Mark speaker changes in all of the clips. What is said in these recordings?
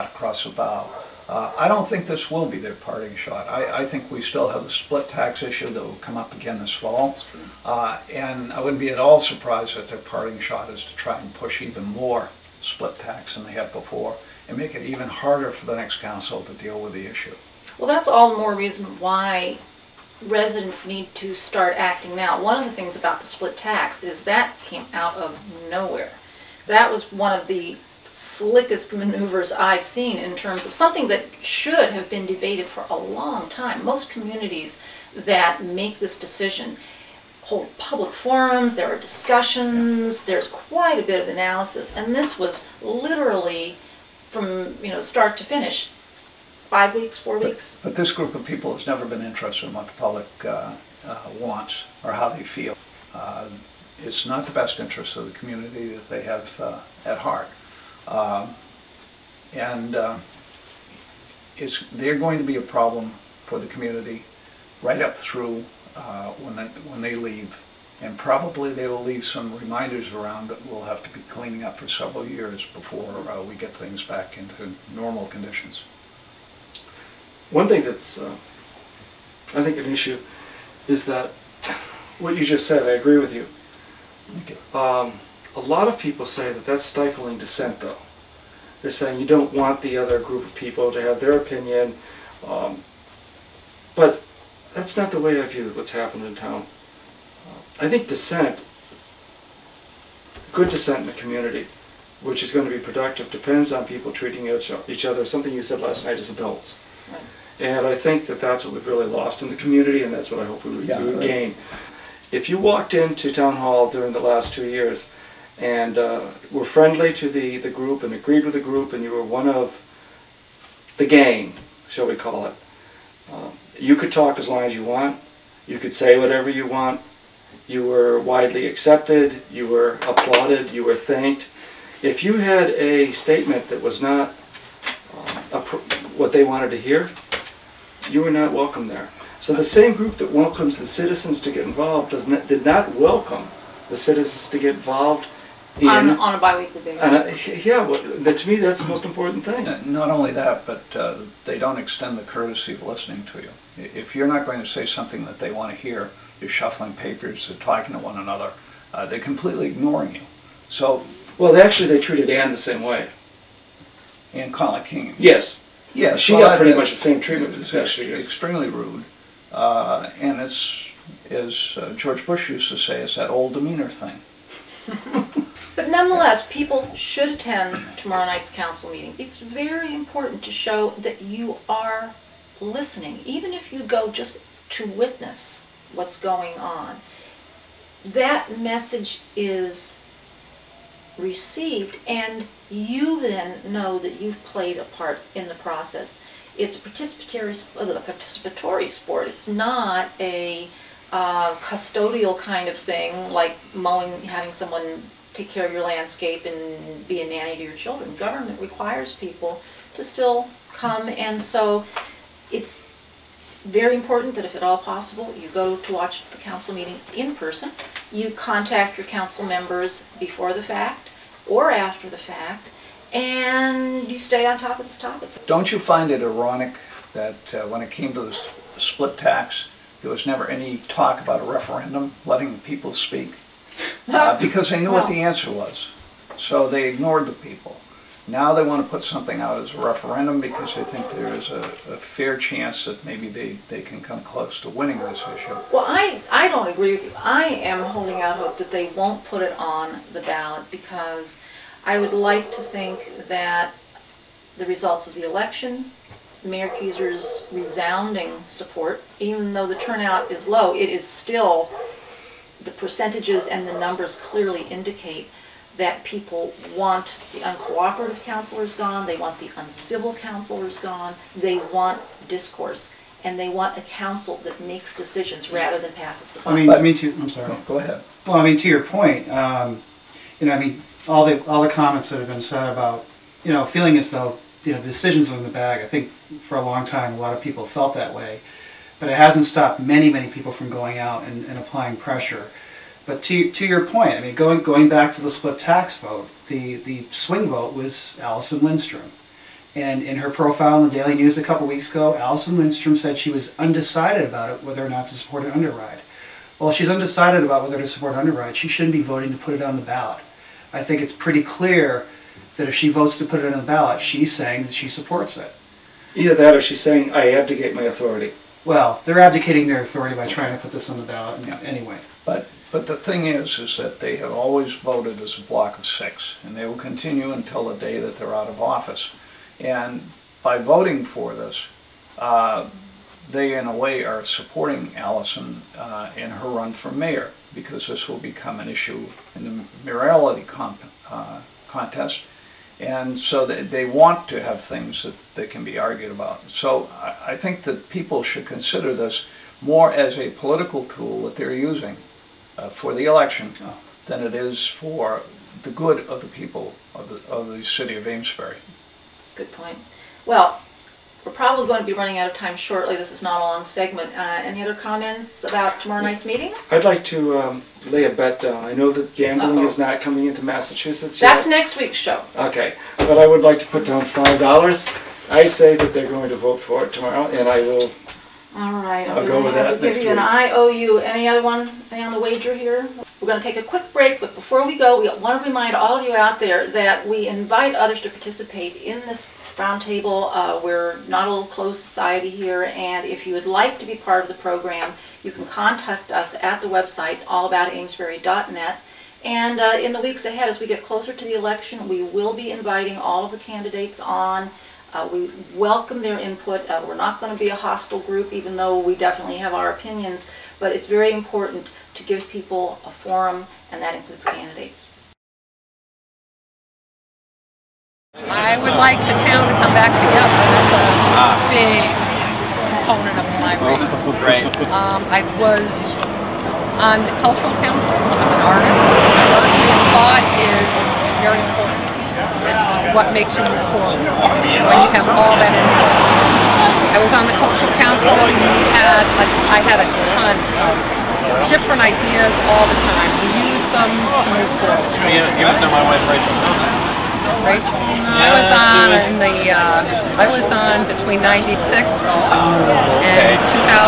Speaker 1: across the bow. I don't think this will be their parting shot. I think we still have the split tax issue that will come up again this fall. And I wouldn't be at all surprised that their parting shot is to try and push even more split tax than they have before and make it even harder for the next council to deal with the issue.
Speaker 2: Well, that's all the more reason why residents need to start acting now. One of the things about the split tax is that came out of nowhere. That was one of the slickest maneuvers I've seen in terms of something that should have been debated for a long time. Most communities that make this decision hold public forums, there are discussions, there's quite a bit of analysis, and this was literally from start to finish, 5 weeks, 4 weeks.
Speaker 1: But this group of people has never been interested in what the public wants or how they feel. It's not the best interest of the community that they have at heart. They're going to be a problem for the community right up through when they leave, and probably they will leave some reminders around that we'll have to be cleaning up for several years before we get things back into normal conditions.
Speaker 3: One thing that's I think an issue is that what you just said, I agree with you.
Speaker 1: Okay.
Speaker 3: A lot of people say that that's stifling dissent, though. They're saying you don't want the other group of people to have their opinion, but that's not the way I view what's happened in town. I think dissent, good dissent in the community, which is going to be productive, depends on people treating each other, something you said last night, as adults.
Speaker 2: Right.
Speaker 3: And I think that that's what we've really lost in the community, and that's what I hope we would gain. If you walked into town hall during the last 2 years and were friendly to the group and agreed with the group, and you were one of the gang, shall we call it, you could talk as long as you want, you could say whatever you want, you were widely accepted, you were applauded, you were thanked. If you had a statement that was not what they wanted to hear, you were not welcome there. So the same group that welcomes the citizens to get involved did not welcome the citizens to get involved
Speaker 2: on a bi-weekly basis.
Speaker 3: Yeah, well, to me that's the most important thing.
Speaker 1: Not only that, but they don't extend the courtesy of listening to you. If you're not going to say something that they want to hear, you're shuffling papers, they're talking to one another, they're completely ignoring you. So,
Speaker 3: well, actually they treated Ann the same way.
Speaker 1: Ann Conley King.
Speaker 3: Yes.
Speaker 1: Yeah,
Speaker 3: she got pretty much the same treatment for the past 2 years.
Speaker 1: Extremely rude, and it's, as George Bush used to say, it's that old demeanor thing.
Speaker 2: But nonetheless, people should attend tomorrow night's council meeting. It's very important to show that you are listening, even if you go just to witness what's going on. That message is received, and you then know that you've played a part in the process. It's a participatory sport. It's not a custodial kind of thing like mowing, having someone take care of your landscape and be a nanny to your children. Government requires people to still come, and so it's very important that if at all possible you go to watch the council meeting in person. You contact your council members before the fact or after the fact, and you stay on top of this topic.
Speaker 1: Don't you find it ironic that when it came to the split tax, there was never any talk about a referendum, letting people speak? Because they knew what the answer was. So they ignored the people. Now they want to put something out as a referendum because they think there is a fair chance that maybe they can come close to winning this issue.
Speaker 2: Well, I don't agree with you. I am holding out hope that they won't put it on the ballot, because I would like to think that the results of the election, Mayor Keiser's resounding support, even though the turnout is low, it is still, the percentages and the numbers clearly indicate that people want the uncooperative councilors gone, they want the uncivil councilors gone, they want discourse, and they want a council that makes decisions rather than passes the buck.
Speaker 4: I'm sorry.
Speaker 1: Go ahead.
Speaker 4: Well, I mean, to your point, I mean, all the comments that have been said about, feeling as though, decisions are in the bag. I think for a long time a lot of people felt that way, but it hasn't stopped many people from going out and applying pressure. But to your point, I mean, going back to the split tax vote, the swing vote was Allison Lindstrom, And in her profile in the Daily News a couple weeks ago, Allison Lindstrom said she was undecided about it, whether or not to support an underride. Well, if she's undecided about whether to support an underride, she shouldn't be voting to put it on the ballot. I think it's pretty clear that if she votes to put it on the ballot, she's saying that she supports it.
Speaker 3: Either that or she's saying, I abdicate my authority.
Speaker 4: Well, they're abdicating their authority by trying to put this on the ballot anyway.
Speaker 1: But the thing is that they have always voted as a block of 6, and they will continue until the day that they're out of office. And by voting for this, they in a way are supporting Allison in her run for mayor, because this will become an issue in the mayoralty contest. And so they want to have things that can be argued about. So I think that people should consider this more as a political tool that they're using for the election than it is for the good of the people of the city of Amesbury.
Speaker 2: Good point. Well, we're probably going to be running out of time shortly. This is not a long segment. Any other comments about tomorrow night's meeting?
Speaker 3: I'd like to lay a bet down. I know that gambling is not coming into Massachusetts yet.
Speaker 2: That's next week's show.
Speaker 3: Okay, but I would like to put down $5. I say that they're going to vote for it tomorrow, and I will.
Speaker 2: All right,
Speaker 3: I'll go with that
Speaker 2: I'll give
Speaker 3: next
Speaker 2: you an
Speaker 3: week.
Speaker 2: IOU. Any other one? Any on the wager here? We're going to take a quick break, but before we go, we want to remind all of you out there that we invite others to participate in this roundtable. We're not a little closed society here, and if you would like to be part of the program, you can contact us at the website allaboutamesbury.net. And in the weeks ahead, as we get closer to the election, we will be inviting all of the candidates on. We welcome their input. We're not going to be a hostile group, even though we definitely have our opinions, but it's very important to give people a forum, and that includes candidates.
Speaker 5: I would like the town to come back together. That's a big component of my race.
Speaker 6: Great.
Speaker 5: I was on the cultural council. I'm an artist. Diversity of thought is very important. It's what makes you move forward when you have all that input. I was on the cultural council. I had a ton of different ideas all the time. We used them to move forward.
Speaker 6: You must know my wife, Rachel.
Speaker 5: Rachel? I was on between 96 and 2002.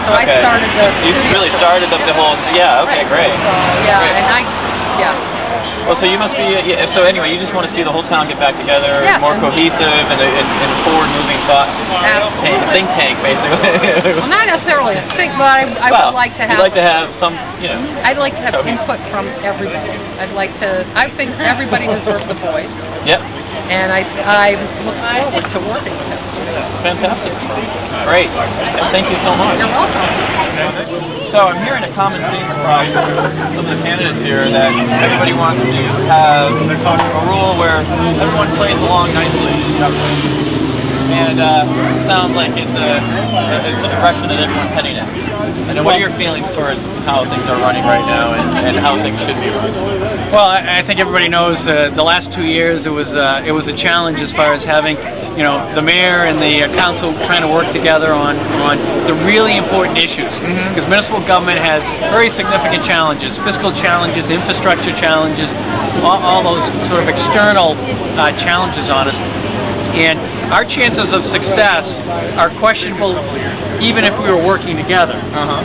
Speaker 5: So I started the
Speaker 6: You really started the whole, yeah, okay, great.
Speaker 5: So, yeah,
Speaker 6: Great.
Speaker 5: yeah.
Speaker 6: Well, so you must be, so anyway, you just want to see the whole town get back together,
Speaker 5: Yes,
Speaker 6: more cohesive and a forward-moving thought think tank, basically.
Speaker 5: Well, not necessarily a think, but I would like to have...
Speaker 6: You'd like to have some,
Speaker 5: I'd like to have input from everybody. I think everybody deserves a voice.
Speaker 6: Yep.
Speaker 5: And I look forward to working with them.
Speaker 6: Fantastic. Great. Thank you so much.
Speaker 5: You're welcome.
Speaker 6: So I'm hearing a common theme across some of the candidates here that everybody wants to have a rule where everyone plays along nicely. And it sounds like it's a direction that everyone's heading in. And what are your feelings towards how things are running right now and how things should be running?
Speaker 7: Well, I think everybody knows the last 2 years it was a challenge as far as having the mayor and the council trying to work together on the really important issues. Because municipal government has very significant challenges, fiscal challenges, infrastructure challenges, all those sort of external challenges on us. And our chances of success are questionable even if we were working together.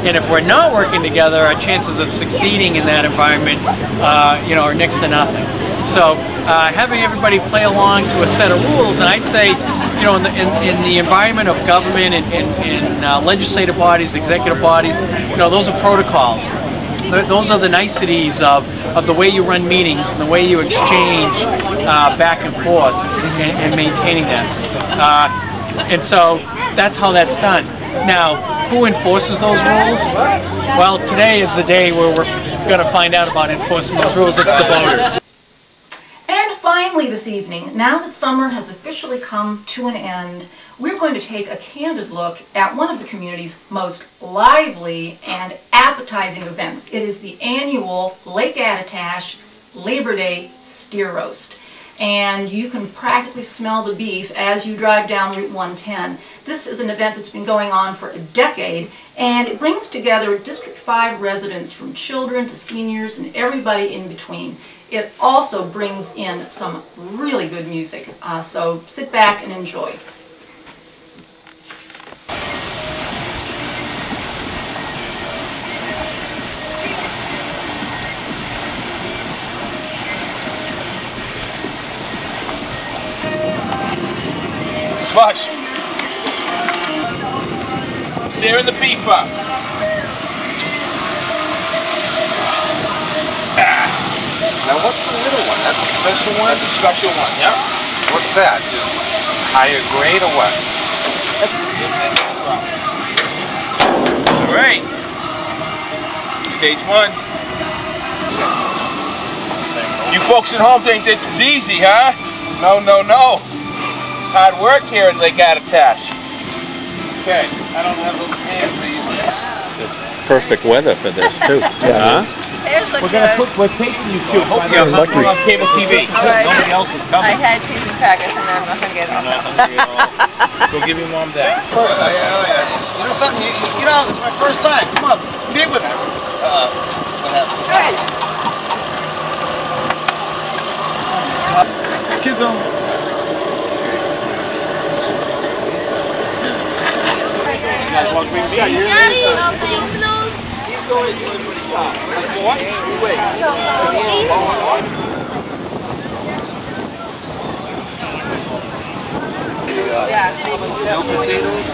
Speaker 7: And if we're not working together, our chances of succeeding in that environment are next to nothing. So having everybody play along to a set of rules, and I'd say in the environment of government and legislative bodies, executive bodies, those are protocols. Those are the niceties of the way you run meetings and the way you exchange back and forth and maintaining that. And so that's how that's done. Now, who enforces those rules? Well, today is the day where we're going to find out about enforcing those rules. It's the voters.
Speaker 2: And finally this evening, now that summer has officially come to an end, we're going to take a candid look at one of the community's most lively and appetizing events. It is the annual Lake Attitash Labor Day Steer Roast. and you can practically smell the beef as you drive down Route 110. This is an event that's been going on for a decade, and it brings together District 5 residents from children to seniors and everybody in between. It also brings in some really good music, so sit back and enjoy.
Speaker 8: Slush. Searing the beef up.
Speaker 9: Now what's the middle one? That's a special one?
Speaker 8: That's a special one, yeah.
Speaker 9: What's that? Just higher grade or what?
Speaker 8: Alright. Stage 1. You folks at home think this is easy, huh? No, no, no. Hard work here at Lake Attitash. Okay, I don't have those hands I used to.
Speaker 9: Perfect weather for this too.
Speaker 8: Yeah.
Speaker 10: We're
Speaker 8: taping you too. Hope you're on cable TV.
Speaker 10: Right.
Speaker 8: Nobody else is coming.
Speaker 10: I had cheese and crackers and I'm not going to get it all.
Speaker 8: Go give your mom that.
Speaker 11: First, you know something? You know, this is my first time. Come on, be with her. What happened? Hey. Kids on. You guys want to bring me? Yeah, you're Keep going until everybody stops. What? Wait.
Speaker 10: Yeah.
Speaker 11: No potatoes?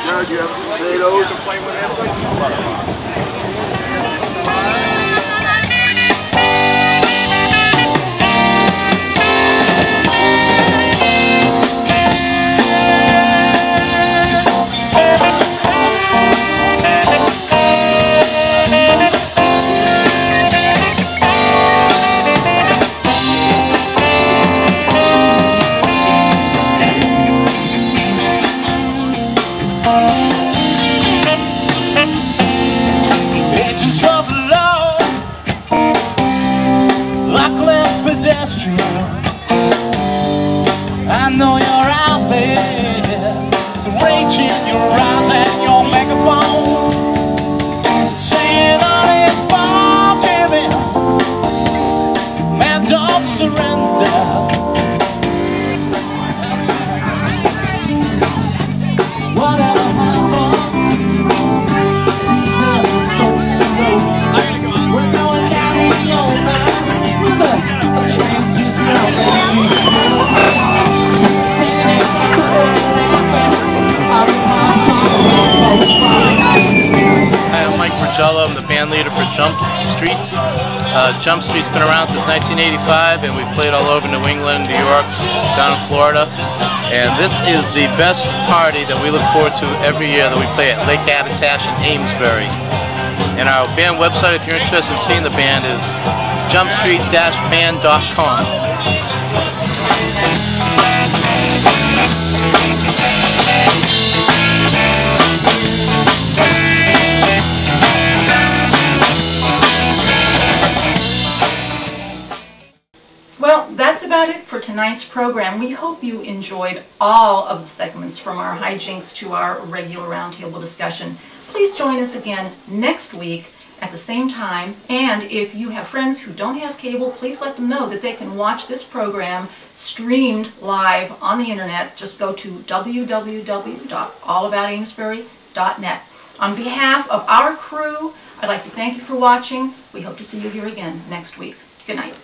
Speaker 11: Jared, you have potatoes to play with him?
Speaker 12: I know you're out there, raging your eyes and your megaphone, saying all is forgiven, man, don't surrender. Whatever happened, so slow. We're going down in your mind with a transition.
Speaker 13: I'm the band leader for Jump Street. Jump Street's been around since 1985, and we've played all over New England, New York, down in Florida. And this is the best party that we look forward to every year that we play at Lake Attitash in Amesbury. And our band website, if you're interested in seeing the band, is jumpstreet-band.com.
Speaker 2: Well, that's about it for tonight's program. We hope you enjoyed all of the segments from our hijinks to our regular roundtable discussion. Please join us again next week at the same time. And if you have friends who don't have cable, please let them know that they can watch this program streamed live on the internet. Just go to www.allaboutamesbury.net. On behalf of our crew, I'd like to thank you for watching. We hope to see you here again next week. Good night.